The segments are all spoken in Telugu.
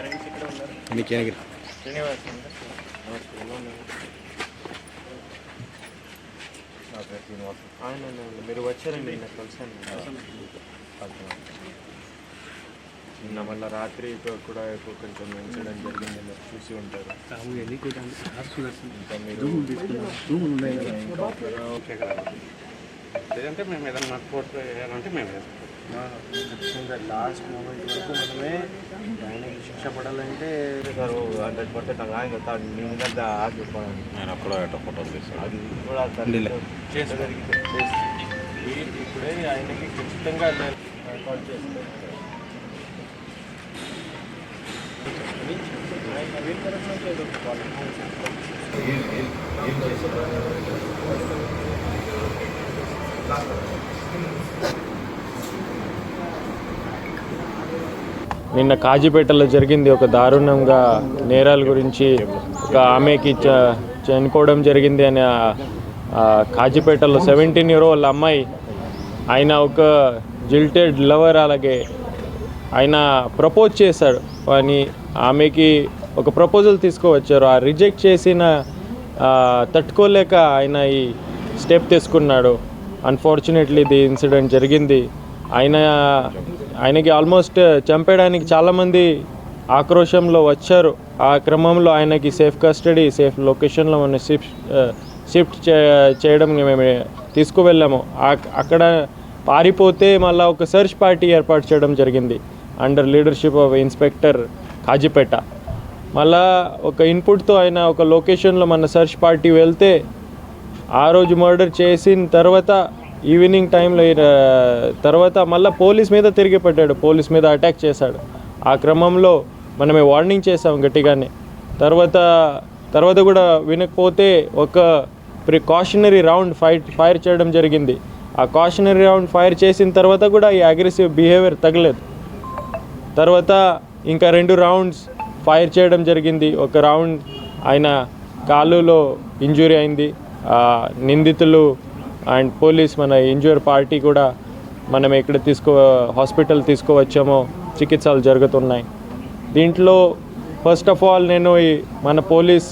పేరెంట్స్ ఇక్కడ ఉన్నారు. శ్రీనివాస్ అవునండి, మీరు వచ్చారండి, నాకు కలిసాను నిన్న. మళ్ళీ రాత్రి కూడా కొంచెం ఇన్సిడెంట్ జరిగింది, మీరు చూసి ఉంటారు. ఇంకా మీరు లేదంటే మేము ఏదైనా రిపోర్ట్ వేయాలంటే మేము ఖచ్చితంగా లాస్ట్ మూమెంట్ వరకు మనమే ఆయనకి శిక్ష పడాలంటే 100% ఆయన మీ మీద ఆగిపోయాను. నేను అక్కడ ఫోటోలు తీస్తాను, అది కూడా ఇప్పుడే ఆయనకి ఖచ్చితంగా కాల్ చేస్తాను. నిన్న కాజీపేటలో జరిగింది ఒక దారుణంగా నేరాల గురించి. ఒక ఆమెకి చనిపోవడం జరిగింది అని కాజీపేటలో 17-year-old అమ్మాయి, ఆయన ఒక జిల్టెడ్ లవర్, అలాగే ఆయన ప్రపోజ్ చేశాడు అని ఆమెకి ఒక ప్రపోజల్ తీసుకువచ్చారు. ఆ రిజెక్ట్ చేసిన తట్టుకోలేక ఆయన ఈ స్టెప్ తీసుకున్నాడు. అన్ఫార్చునేట్లీ ది ఇన్సిడెంట్ జరిగింది. ఆయనకి ఆల్మోస్ట్ చంపేయడానికి చాలామంది ఆక్రోశంలో వచ్చారు. ఆ క్రమంలో ఆయనకి సేఫ్ కస్టడీ, సేఫ్ లొకేషన్లో మనం షిఫ్ట్ చేయడం మేము తీసుకువెళ్ళాము. అక్కడ పారిపోతే మళ్ళీ ఒక సెర్చ్ పార్టీ ఏర్పాటు చేయడం జరిగింది under leadership of inspector Kazipet. మళ్ళా ఒక ఇన్పుట్తో ఆయన ఒక లొకేషన్లో మన సెర్చ్ పార్టీ వెళ్తే ఆ రోజు మర్డర్ చేసిన తర్వాత ఈవినింగ్ టైంలో తర్వాత మళ్ళీ పోలీస్ మీద తిరిగి పెట్టాడు, పోలీస్ మీద అటాక్ చేశాడు. ఆ క్రమంలో మనమే వార్నింగ్ చేసాం గట్టిగానే. తర్వాత కూడా వినకపోతే ఒక ప్రికాషనరీ రౌండ్ ఫైర్ చేయడం జరిగింది. ఆ కాషనరీ రౌండ్ ఫైర్ చేసిన తర్వాత కూడా ఈ అగ్రెసివ్ బిహేవియర్ తగ్గలేదు. తర్వాత ఇంకా 2 rounds ఫైర్ చేయడం జరిగింది. ఒక రౌండ్ ఆయన కాలులో ఇంజురీ అయింది. నిందితులు అండ్ పోలీస్ మన ఇంజూర్ పార్టీ కూడా మనం ఎక్కడ హాస్పిటల్ తీసుకువచ్చామో చికిత్సలు జరుగుతున్నాయి. దీంట్లో ఫస్ట్ ఆఫ్ ఆల్ నేను మన పోలీస్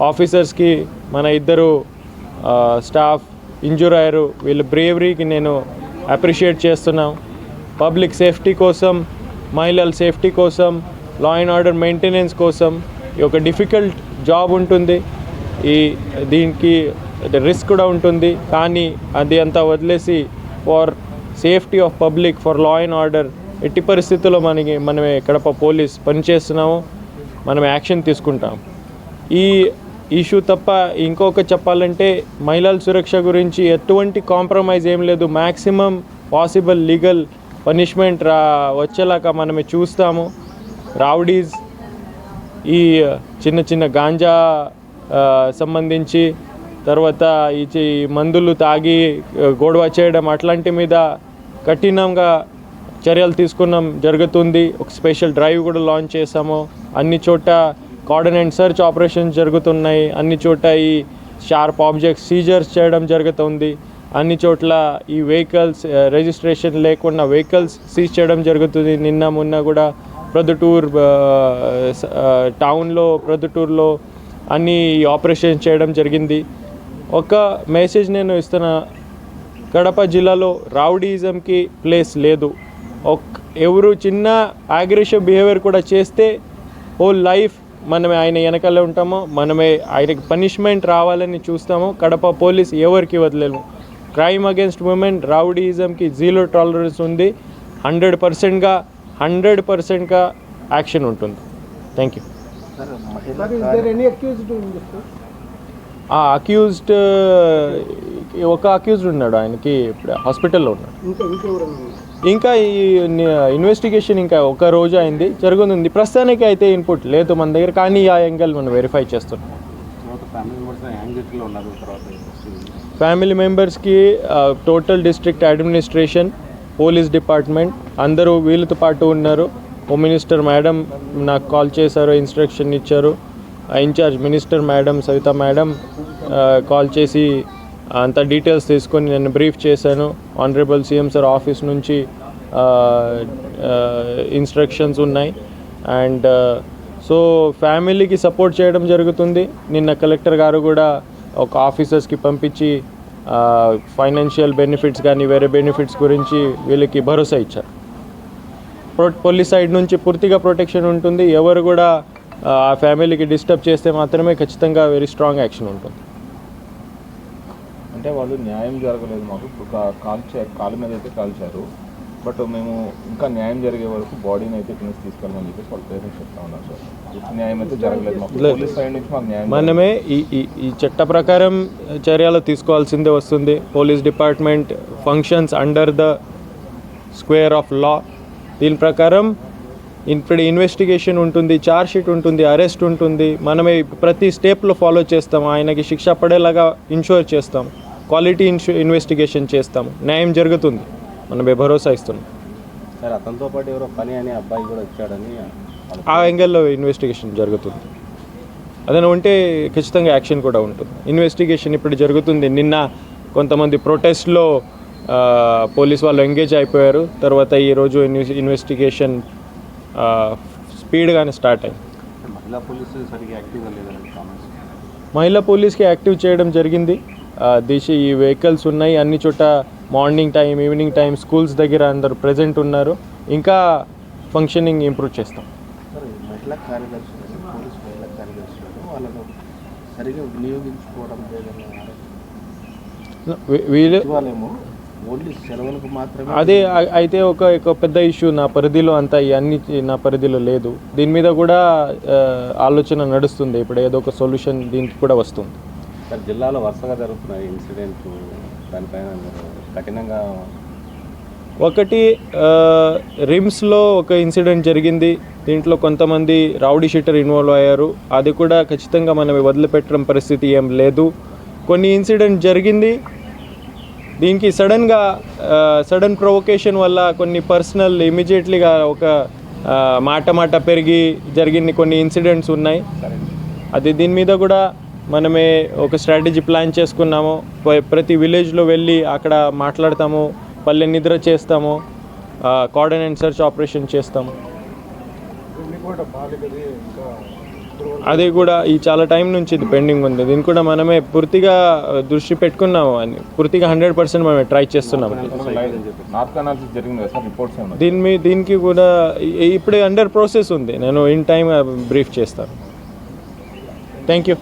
ఆఫీసర్స్కి, మన 2 స్టాఫ్ ఇంజూర్ అయ్యారు, వీళ్ళ బ్రేవరీకి నేను అప్రిషియేట్ చేస్తున్నాం. పబ్లిక్ సేఫ్టీ కోసం, మహిళల సేఫ్టీ కోసం, లా అండ్ ఆర్డర్ మెయింటెనెన్స్ కోసం ఒక డిఫికల్ట్ జాబ్ ఉంటుంది. దీనికి రిస్క్ కూడా ఉంటుంది, కానీ అది అంతా వదిలేసి for safety of public, for law and order ఎట్టి పరిస్థితుల్లో మనమే కడప పోలీస్ పనిచేస్తున్నాము, మనం యాక్షన్ తీసుకుంటాం. ఈ ఇష్యూ తప్ప ఇంకొక చెప్పాలంటే మహిళల సురక్ష గురించి ఎటువంటి కాంప్రమైజ్ ఏం లేదు. మ్యాక్సిమం పాసిబుల్ లీగల్ పనిష్మెంట్ వచ్చేలాగా మనమే చూస్తాము. రౌడీస్, ఈ చిన్న గాంజా సంబంధించి, తర్వాత ఈ మందులు తాగి గొడవ చేయడం అట్లాంటి మీద కఠినంగా చర్యలు తీసుకున్నాం జరుగుతుంది. ఒక స్పెషల్ డ్రైవ్ కూడా లాంచ్ చేసాము. అన్ని చోట కార్డన్ అండ్ సర్చ్ ఆపరేషన్స్ జరుగుతున్నాయి. అన్ని చోట ఈ షార్ప్ ఆబ్జెక్ట్స్ సీజర్స్ చేయడం జరుగుతుంది. అన్ని చోట్ల ఈ వెహికల్స్ రిజిస్ట్రేషన్ లేకుండా వెహికల్స్ సీజ్ చేయడం జరుగుతుంది. మొన్న కూడా ప్రొద్దుటూరు టౌన్లో, ప్రొద్దుటూరులో అన్ని ఆపరేషన్ చేయడం జరిగింది. ఒక మెసేజ్ నేను ఇస్తున్నా, కడప జిల్లాలో రౌడీజంకి ప్లేస్ లేదు. ఎవరు చిన్న అగ్రెసివ్ బిహేవియర్ కూడా చేస్తే హోల్ లైఫ్ మనమే ఆయన వెనకాలే ఉంటామో, మనమే ఆయనకి పనిష్మెంట్ రావాలని చూస్తాము. కడప పోలీస్ ఎవరికి వదిలేము. క్రైమ్ అగేన్స్ట్ ఉమెన్, రౌడీజంకి 0 tolerance ఉంది. 100% యాక్షన్ ఉంటుంది. Thank you. అక్యూజ్డ్ ఒక అక్యూజ్డ్ ఉన్నాడు, ఆయనకి హాస్పిటల్లో ఉన్నాడు. ఇంకా ఈ ఇన్వెస్టిగేషన్ ఇంకా ఒక రోజు అయింది, జరుగుతుంది. ప్రస్తుతానికి అయితే ఇన్పుట్ లేదు మన దగ్గర, కానీ ఆ యాంగిల్ మనం వెరిఫై చేస్తున్నాం. ఫ్యామిలీ మెంబర్స్కి total district administration, police department అందరూ వీళ్ళతో పాటు ఉన్నారు. హోమ్ మినిస్టర్ మేడం నాకు కాల్ చేశారు, ఇన్స్ట్రక్షన్ ఇచ్చారు. In charge minister madam Savitha madam call చేసి అంత డీటెయిల్స్ తీసుకొని నేను బ్రీఫ్ చేశాను. ఆనరబుల్ సీఎం సార్ ఆఫీస్ నుంచి ఇన్స్ట్రక్షన్స్ ఉన్నాయి. అండ్ సో ఫ్యామిలీకి సపోర్ట్ చేయడం జరుగుతుంది. నిన్న కలెక్టర్ గారు కూడా ఒక ఆఫీసర్స్కి పంపించి ఫైనాన్షియల్ బెనిఫిట్స్ కానీ వేరే బెనిఫిట్స్ గురించి వీళ్ళకి భరోసా ఇచ్చారు. పోలీస్ సైడ్ నుంచి పూర్తిగా ప్రొటెక్షన్ ఉంటుంది. ఎవరు కూడా ఆ ఫ్యామిలీకి డిస్టర్బ్ చేస్తే మాత్రమే ఖచ్చితంగా వెరీ స్ట్రాంగ్ యాక్షన్ ఉంటుంది. అంటే వాళ్ళు న్యాయం జరగలేదు మాకు, ఇప్పుడు కాలు మీద అయితే కాల్చారు, బట్ మేము ఇంకా న్యాయం జరిగే వరకు బాడీని అయితే కింద తీసుకెళ్ళమని చెప్పేసి వాళ్ళ పేరెంట్స్ చెప్తా ఉన్నారు సార్. ఇప్పుడు న్యాయం అయితే జరగలేదు మాకు, పోలీస్ సైడ్ నుంచి మాకు న్యాయం మనమే ఈ చట్ట ప్రకారం చర్యలు తీసుకోవాల్సిందే వస్తుంది. Police department functions under the square of law. దీని ప్రకారం ఇప్పుడు ఇన్వెస్టిగేషన్ ఉంటుంది, ఛార్జ్ షీట్ ఉంటుంది, అరెస్ట్ ఉంటుంది. మనమే ప్రతి స్టెప్లో ఫాలో చేస్తాం. ఆయనకి శిక్ష పడేలాగా ఇన్షూర్ చేస్తాం, క్వాలిటీ ఇన్వెస్టిగేషన్ చేస్తాము, న్యాయం జరుగుతుంది. మనమే భరోసా ఇస్తున్నాం. సార్ అతనితో పాటు ఎవరో పని అనే అబ్బాయి కూడా వచ్చాడని ఆ యాంగిల్లో ఇన్వెస్టిగేషన్ జరుగుతుంది. అదైనా ఉంటే ఖచ్చితంగా యాక్షన్ కూడా ఉంటుంది. ఇన్వెస్టిగేషన్ ఇప్పుడు జరుగుతుంది. నిన్న కొంతమంది ప్రొటెస్ట్లో పోలీస్ వాళ్ళు ఎంగేజ్ అయిపోయారు. తర్వాత ఈరోజు ఇన్వెస్టిగేషన్ స్పీడ్గానే స్టార్ట్ అయింది. మహిళా పోలీసు సరిగ్గా యాక్టివ్గా లేదని కామెంట్స్. మహిళా పోలీస్కి యాక్టివ్ చేయడం జరిగింది. ఈ వెహికల్స్ ఉన్నాయి అన్ని చోట. Morning time, evening time schools దగ్గర అందరు ప్రజెంట్ ఉన్నారు. ఇంకా ఫంక్షనింగ్ ఇంప్రూవ్ చేస్తాం. సార్ మహిళా కార్యదర్శులు, పోలీసు మహిళా కార్యదర్శులు వాళ్ళను సరిగ్గా వినియోగించుకోవడం లేదని వీళ్ళు సచివాలయము ఓన్లీ సెలవులకు మాత్రమే. అదే అయితే ఒక పెద్ద ఇష్యూ నా పరిధిలో అంతా ఇవన్నీ నా పరిధిలో లేదు. దీని మీద కూడా ఆలోచన నడుస్తుంది. ఇప్పుడు ఏదో ఒక సొల్యూషన్ దీనికి కూడా వస్తుంది. సార్ జిల్లాలో వరుసగా జరుగుతున్నాయి ఇన్సిడెంట్, దానిపైన కఠినంగా ఒకటి రిమ్స్లో ఒక ఇన్సిడెంట్ జరిగింది. దీంట్లో కొంతమంది రౌడీ షీటర్ ఇన్వాల్వ్ అయ్యారు. అది కూడా ఖచ్చితంగా మనం వదిలిపెట్టడం పరిస్థితి ఏం లేదు. కొన్ని ఇన్సిడెంట్ జరిగింది, దీనికి సడన్ ప్రొవొకేషన్ వల్ల కొన్ని పర్సనల్ ఇమీడియట్లీగా ఒక మాట పెరిగి జరిగిన కొన్ని ఇన్సిడెంట్స్ ఉన్నాయి. దీని మీద కూడా మనమే ఒక స్ట్రాటజీ ప్లాన్ చేసుకున్నాము. ప్రతి విలేజ్లో వెళ్ళి అక్కడ మాట్లాడతాము, పల్లె నిద్ర చేస్తాము, కార్డన్ అండ్ సెర్చ్ ఆపరేషన్ చేస్తాము. అది కూడా ఈ చాలా టైం నుంచి ఇది పెండింగ్ ఉంది. దీన్ని కూడా మనమే పూర్తిగా దృష్టి పెట్టుకున్నాము అని పూర్తిగా 100% మనమే ట్రై చేస్తున్నాము. దీనికి కూడా ఇప్పుడే అండర్ ప్రాసెస్ ఉంది. నేను ఇన్ టైం బ్రీఫ్ చేస్తాను. Thank you.